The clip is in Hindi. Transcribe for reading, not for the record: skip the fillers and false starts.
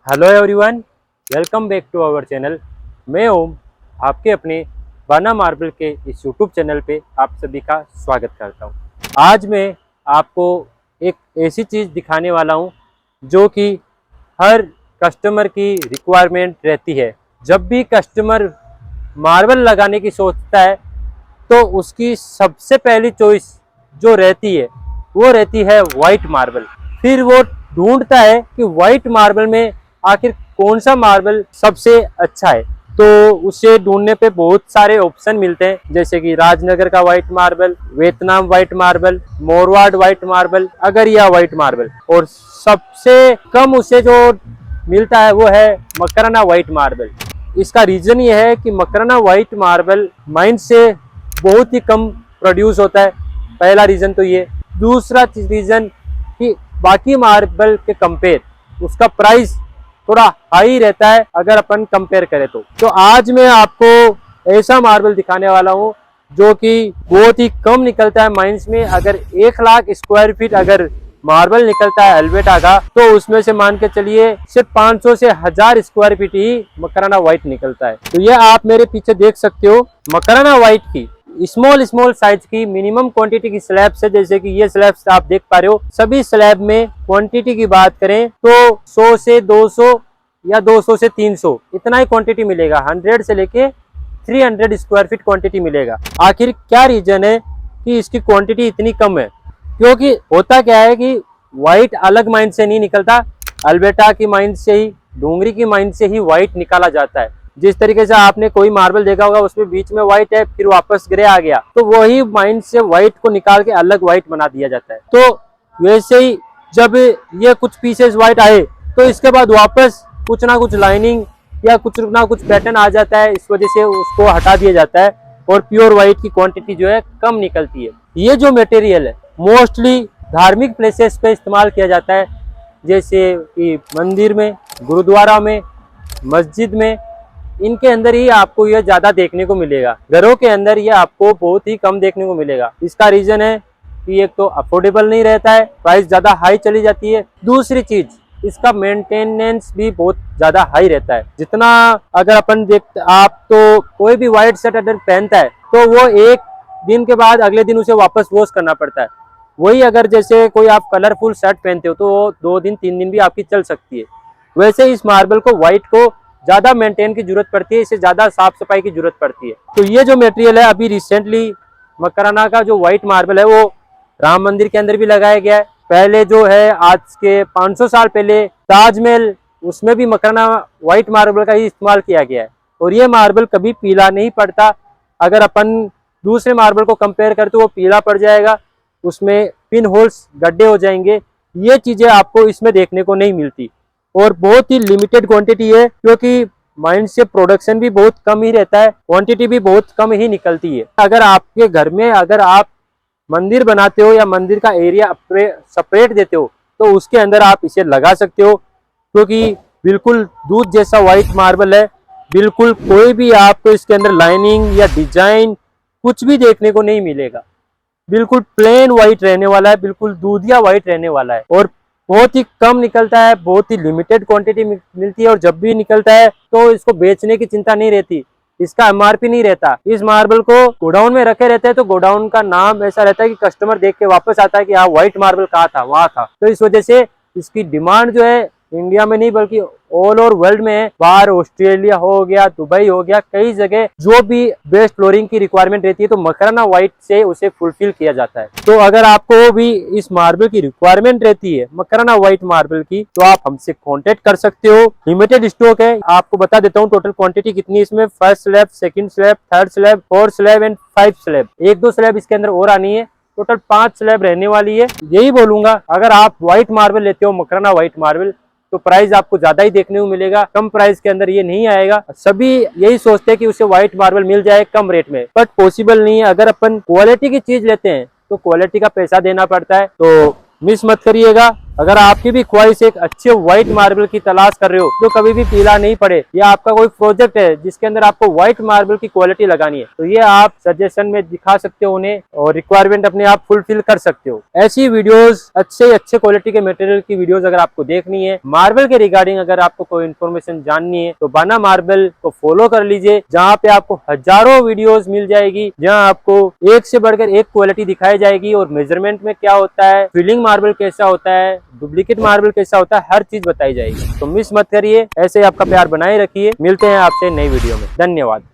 Hello everyone, welcome back to our channel. मैं ओम, आपके अपने बाना मार्बल के इस यूट्यूब चैनल पे आप सभी का स्वागत करता हूँ। आज मैं आपको एक ऐसी चीज़ दिखाने वाला हूँ जो कि हर कस्टमर की रिक्वायरमेंट रहती है। जब भी कस्टमर मार्बल लगाने की सोचता है तो उसकी सबसे पहली चॉइस जो रहती है वो रहती है वाइट मार्बल। फिर वो ढूंढता है कि वाइट मार्बल में आखिर कौन सा मार्बल सबसे अच्छा है। तो उसे ढूंढने पे बहुत सारे ऑप्शन मिलते हैं, जैसे कि राजनगर का white marble, Vietnam white marble, Morwad white marble, Agaria white marble, और सबसे कम उसे जो मिलता है वो है मकराना वाइट मार्बल। इसका रीजन ये है कि मकराना वाइट मार्बल माइन से बहुत ही कम प्रोड्यूस होता है। पहला रीजन तो ये। दूसरा रीजन कि बाकी मार्बल के कंपेयर उसका प्राइस थोड़ा हाई रहता है अगर अपन कंपेयर करें तो आज मैं आपको ऐसा मार्बल दिखाने वाला हूँ जो कि बहुत ही कम निकलता है माइंस में। अगर 1 लाख स्क्वायर फीट अगर मार्बल निकलता है अल्बर्टा का, तो उसमें से मान के चलिए सिर्फ 500 से 1000 स्क्वायर फीट ही मकराना व्हाइट निकलता है। तो ये आप मेरे पीछे देख सकते हो मकराना व्हाइट की स्मॉल साइज की मिनिमम क्वांटिटी की स्लैब्स है। जैसे कि ये स्लैब्स आप देख पा रहे हो, सभी स्लैब में क्वांटिटी की बात करें तो 100 से 200 या 200 से 300 इतना ही क्वांटिटी मिलेगा। 100 से लेके 300 स्क्वायर फीट क्वांटिटी मिलेगा। आखिर क्या रीजन है कि इसकी क्वांटिटी इतनी कम है? क्योंकि होता क्या है कि व्हाइट अलग माइन से नहीं निकलता, अल्बर्टा की माइन से ही, डोंगरी की माइन से ही व्हाइट निकाला जाता है। जिस तरीके से आपने कोई मार्बल देखा होगा उसमें बीच में व्हाइट है, फिर वापस ग्रे आ गया, तो वही माइन से व्हाइट को निकाल के अलग व्हाइट बना दिया जाता है। तो वैसे ही जब ये कुछ पीसेस व्हाइट आए तो इसके बाद वापस कुछ ना कुछ लाइनिंग या कुछ ना कुछ पैटर्न आ जाता है, इस वजह से उसको हटा दिया जाता है और प्योर व्हाइट की क्वांटिटी जो है कम निकलती है। ये जो मटेरियल है मोस्टली धार्मिक प्लेसेस पे इस्तेमाल किया जाता है, जैसे कि मंदिर में, गुरुद्वारा में, मस्जिद में, इनके अंदर ही आपको यह ज्यादा देखने को मिलेगा। घरों के अंदर ये आपको बहुत ही कम देखने को मिलेगा। इसका रीजन है कि एक तो अफोर्डेबल नहीं रहता है, प्राइस ज्यादा हाई चली जाती है। दूसरी चीज, इसका मेंटेनेंस भी बहुत ज्यादा हाई रहता है। जितना अगर अपन आप तो कोई भी व्हाइट शर्ट अगर पहनता है तो वो एक दिन के बाद अगले दिन उसे वापस वॉश करना पड़ता है। वही अगर जैसे कोई आप कलरफुल शर्ट पहनते हो तो वो 2 दिन 3 दिन भी आपकी चल सकती है। वैसे इस मार्बल को व्हाइट को ज्यादा मेंटेन की जरूरत पड़ती है, इसे ज्यादा साफ सफाई की जरूरत पड़ती है। तो ये जो मटेरियल है अभी रिसेंटली मकराना का जो व्हाइट मार्बल है वो राम मंदिर के अंदर भी लगाया गया है। पहले जो है आज के 500 साल पहले ताजमहल, उसमें भी मकराना व्हाइट मार्बल का ही इस्तेमाल किया गया है। और ये मार्बल कभी पीला नहीं पड़ता। अगर अपन दूसरे मार्बल को कंपेयर करें तो वो पीला पड़ जाएगा, उसमें पिन होल्स गड्ढे हो जाएंगे। ये चीजें आपको इसमें देखने को नहीं मिलती और बहुत ही लिमिटेड क्वांटिटी है, क्योंकि माइन से प्रोडक्शन भी बहुत कम ही रहता है, क्वांटिटी भी बहुत कम ही निकलती है। अगर आपके घर में अगर आप मंदिर बनाते हो या मंदिर का एरिया सेपरेट देते हो तो उसके अंदर आप इसे लगा सकते हो, क्योंकि बिल्कुल दूध जैसा व्हाइट मार्बल है। बिल्कुल कोई भी आपको इसके अंदर लाइनिंग या डिजाइन कुछ भी देखने को नहीं मिलेगा। बिल्कुल प्लेन व्हाइट रहने वाला है, बिल्कुल दूधिया व्हाइट रहने वाला है और बहुत ही कम निकलता है, बहुत ही लिमिटेड क्वांटिटी मिलती है। और जब भी निकलता है तो इसको बेचने की चिंता नहीं रहती, इसका एमआरपी नहीं रहता। इस मार्बल को गोडाउन में रखे रहते हैं तो गोडाउन का नाम ऐसा रहता है कि कस्टमर देख के वापस आता है कि हाँ व्हाइट मार्बल कहाँ था, वहां था। तो इस वजह से इसकी डिमांड जो है इंडिया में नहीं बल्कि ऑल ओवर वर्ल्ड में है। बाहर ऑस्ट्रेलिया हो गया, दुबई हो गया, कई जगह जो भी बेस्ट फ्लोरिंग की रिक्वायरमेंट रहती है तो मकराना व्हाइट से उसे फुलफिल किया जाता है। तो अगर आपको भी इस मार्बल की रिक्वायरमेंट रहती है मकराना व्हाइट मार्बल की, तो आप हमसे कांटेक्ट कर सकते हो। लिमिटेड स्टॉक है। आपको बता देता हूँ टोटल क्वांटिटी कितनी है इसमें। First slab, second slab, third slab, fourth slab and 5 slab. 1-2 slab इसके अंदर और आनी है, टोटल 5 स्लैब रहने वाली है। यही बोलूंगा, अगर आप व्हाइट मार्बल लेते हो मकराना व्हाइट मार्बल तो प्राइस आपको ज्यादा ही देखने को मिलेगा, कम प्राइस के अंदर ये नहीं आएगा। सभी यही सोचते हैं कि उसे व्हाइट मार्बल मिल जाए कम रेट में, बट पॉसिबल नहीं है। अगर अपन क्वालिटी की चीज लेते हैं तो क्वालिटी का पैसा देना पड़ता है। तो मिस मत करिएगा। अगर आपकी भी ख्वाहिश एक अच्छे व्हाइट मार्बल की तलाश कर रहे हो जो कभी भी पीला नहीं पड़े, या आपका कोई प्रोजेक्ट है जिसके अंदर आपको व्हाइट मार्बल की क्वालिटी लगानी है, तो ये आप सजेशन में दिखा सकते हो उन्हें और रिक्वायरमेंट अपने आप फुलफिल कर सकते हो। ऐसी वीडियोस, अच्छे क्वालिटी के मटेरियल की वीडियोस अगर आपको देखनी है, मार्बल के रिगार्डिंग अगर आपको कोई इन्फॉर्मेशन जाननी है, तो बाना मार्बल को फॉलो कर लीजिए, जहाँ पे आपको हजारों वीडियोस मिल जाएगी, जहाँ आपको एक से बढ़कर एक क्वालिटी दिखाई जाएगी और मेजरमेंट में क्या होता है, फिलिंग मार्बल कैसा होता है, डुप्लीकेट मार्बल कैसा होता है, हर चीज बताई जाएगी। तो मिस मत करिए, ऐसे आपका प्यार बनाए रखिए। मिलते हैं आपसे नई वीडियो में। धन्यवाद।